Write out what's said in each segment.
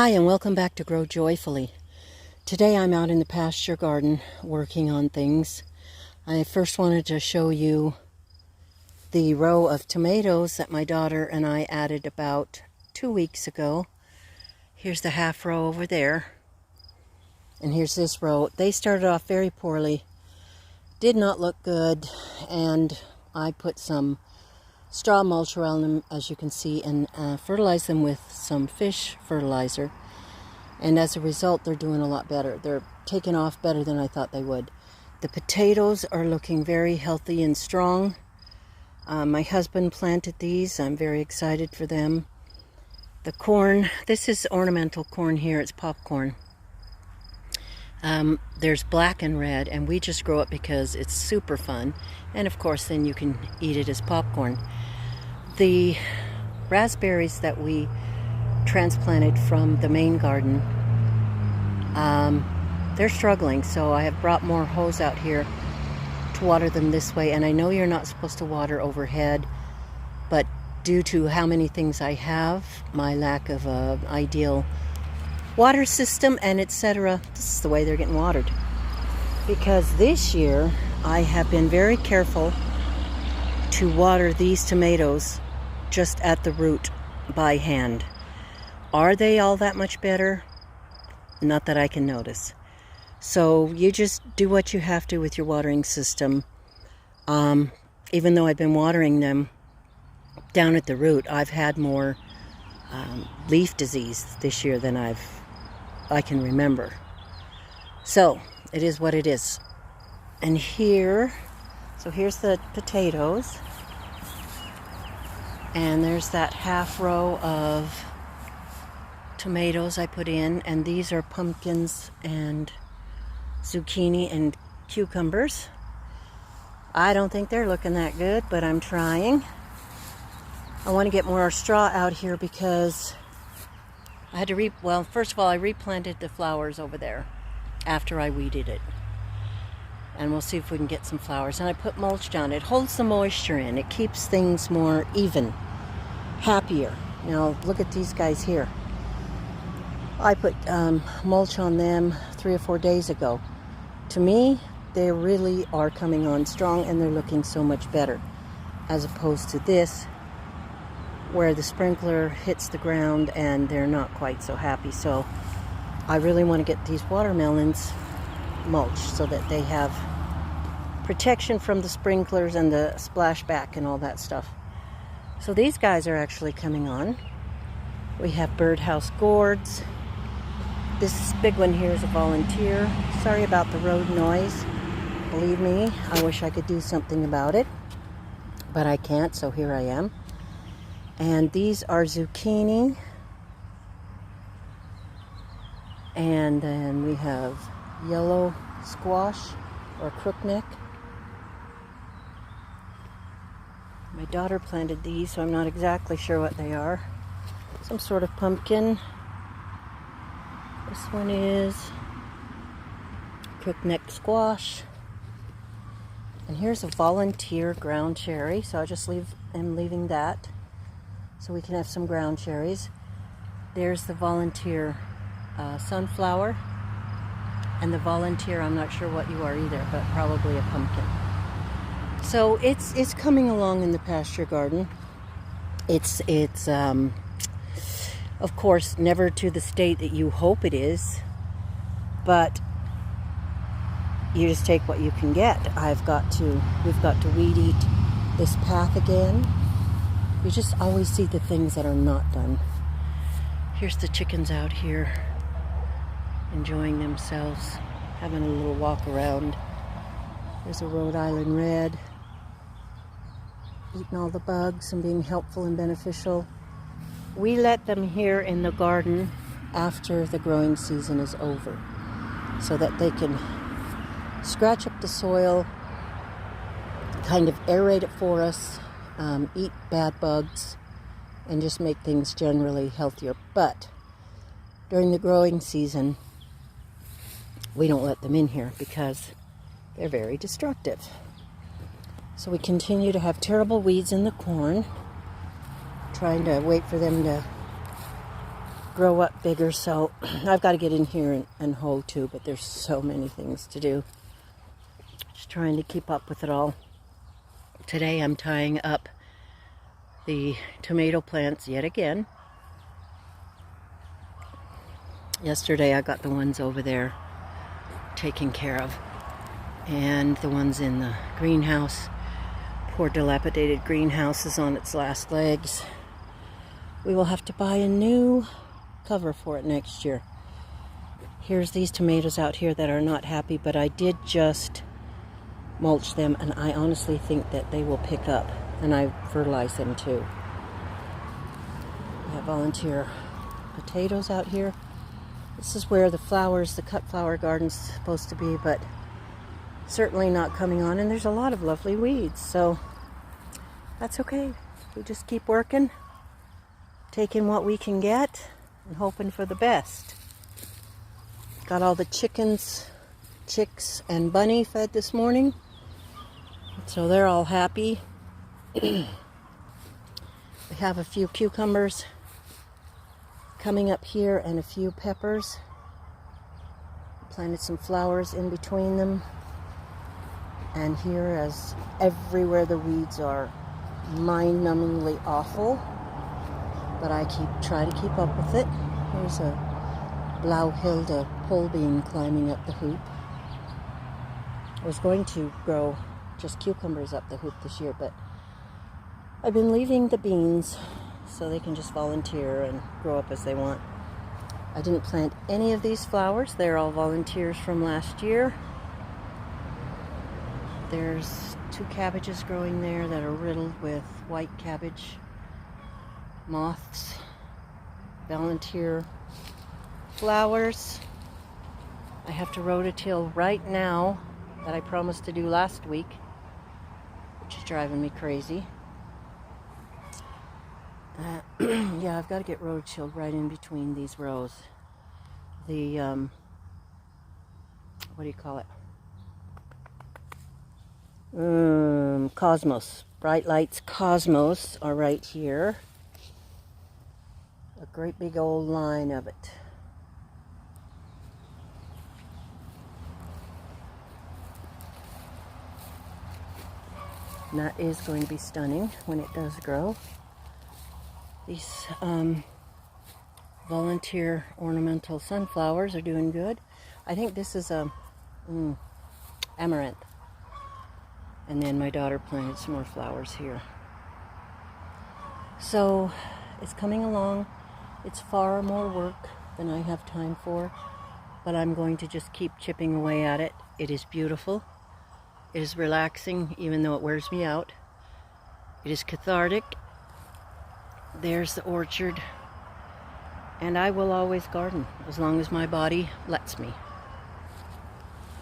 Hi and welcome back to Grow Joyfully. Today I'm out in the pasture garden working on things. I first wanted to show you the row of tomatoes that my daughter and I added about 2 weeks ago. Here's the half row over there. And here's this row. They started off very poorly, did not look good, and I put some straw mulch around them, as you can see, and fertilized them with some fish fertilizer. And as a result, they're doing a lot better. They're taking off better than I thought they would. The potatoes are looking very healthy and strong. My husband planted these. I'm very excited for them. The corn, this is ornamental corn here. It's popcorn. There's black and red, and we just grow it because it's super fun. And of course, then you can eat it as popcorn. The raspberries that we transplanted from the main garden, they're struggling, so I have brought more hose out here to water them this way. And I know you're not supposed to water overhead, but due to how many things I have, my lack of an ideal water system and etc., this is the way they're getting watered. Because this year I have been very careful to water these tomatoes just at the root by hand. Are they all that much better? Not that I can notice. So you just do what you have to with your watering system. Even though I've been watering them down at the root, I've had more leaf disease this year than I can remember. So it is what it is. And here's the potatoes. And there's that half row of tomatoes I put in, and these are pumpkins and zucchini and cucumbers. I don't think they're looking that good, but I'm trying. I want to get more straw out here because I had to well, first of all, I replanted the flowers over there after I weeded it. And we'll see if we can get some flowers. And I put mulch down. It holds the moisture in. It keeps things more even, happier. Now, look at these guys here. I put mulch on them 3 or 4 days ago. To me, they really are coming on strong, and they're looking so much better, as opposed to this, where the sprinkler hits the ground and they're not quite so happy. So I really want to get these watermelons mulched so that they have protection from the sprinklers and the splashback and all that stuff. So these guys are actually coming on. We have birdhouse gourds. This big one here is a volunteer. Sorry about the road noise. Believe me, I wish I could do something about it, but I can't, so here I am. And these are zucchini. And then we have yellow squash or crookneck. My daughter planted these, so I'm not exactly sure what they are. Some sort of pumpkin. This one is crookneck squash. And here's a volunteer ground cherry, so I'm leaving that so we can have some ground cherries. There's the volunteer sunflower. And the volunteer, I'm not sure what you are either, but probably a pumpkin. So it's coming along in the pasture garden. It's of course never to the state that you hope it is, but you just take what you can get. We've got to weed eat this path again. You just always see the things that are not done. Here's the chickens out here, enjoying themselves, having a little walk around. There's a Rhode Island red, eating all the bugs and being helpful and beneficial. We let them here in the garden after the growing season is over, so that they can scratch up the soil, kind of aerate it for us, eat bad bugs, and just make things generally healthier. But during the growing season, we don't let them in here because they're very destructive. So we continue to have terrible weeds in the corn, trying to wait for them to grow up bigger. So I've got to get in here and hoe too, but there's so many things to do. Just trying to keep up with it all. Today I'm tying up the tomato plants yet again. Yesterday I got the ones over there taken care of, and the ones in the greenhouse. Poor dilapidated greenhouse is on its last legs. We will have to buy a new cover for it next year. Here's these tomatoes out here that are not happy, but I did just mulch them, and I honestly think that they will pick up, and I fertilize them too. We have volunteer potatoes out here. This is where the flowers, the cut flower garden's supposed to be, but certainly not coming on, and there's a lot of lovely weeds, so that's okay. We just keep working, taking what we can get and hoping for the best. Got all the chickens, chicks, and bunny fed this morning, so they're all happy. We have a few cucumbers coming up here and a few peppers. Planted some flowers in between them. And here, as everywhere, the weeds are mind-numbingly awful, but I try to keep up with it. Here's a Blauhilde pole bean climbing up the hoop. I was going to grow just cucumbers up the hoop this year, but I've been leaving the beans so they can just volunteer and grow up as they want. I didn't plant any of these flowers. They're all volunteers from last year. There's 2 cabbages growing there that are riddled with white cabbage moths. Volunteer flowers. I have to rototill right now that I promised to do last week, which is driving me crazy. Yeah, I've got to get rototilled right in between these rows. The, what do you call it? Cosmos. Bright Lights Cosmos are right here. A great big old line of it. And that is going to be stunning when it does grow. These volunteer ornamental sunflowers are doing good. I think this is a amaranth. And then my daughter planted some more flowers here. So it's coming along. It's far more work than I have time for, but I'm going to just keep chipping away at it. It is beautiful. It is relaxing, even though it wears me out. It is cathartic. There's the orchard. And I will always garden as long as my body lets me.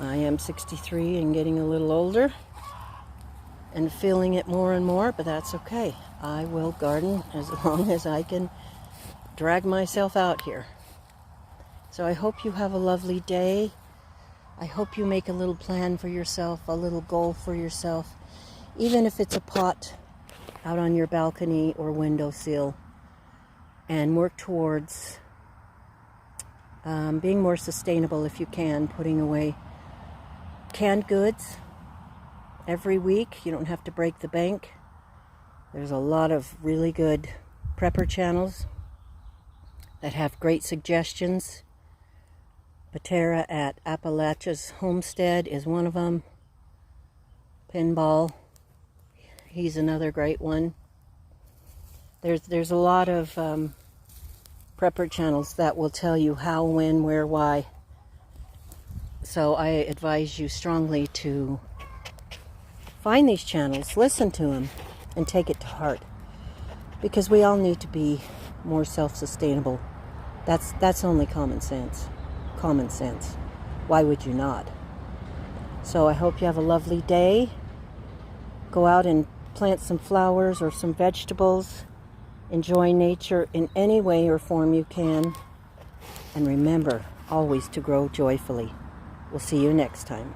I am 63 and getting a little older and feeling it more and more, but that's okay. I will garden as long as I can drag myself out here. So I hope you have a lovely day. I hope you make a little plan for yourself, a little goal for yourself, even if it's a pot out on your balcony or windowsill, and work towards being more sustainable if you can, putting away canned goods every week. You don't have to break the bank. There's a lot of really good prepper channels that have great suggestions. Patera at Appalachia's Homestead is one of them. Pinball, he's another great one. There's a lot of prepper channels that will tell you how, when, where, why. So I advise you strongly to find these channels, listen to them, and take it to heart. Because we all need to be more self-sustainable. That's only common sense. Common sense. Why would you not? So I hope you have a lovely day. Go out and plant some flowers or some vegetables. Enjoy nature in any way or form you can. And remember always to grow joyfully. We'll see you next time.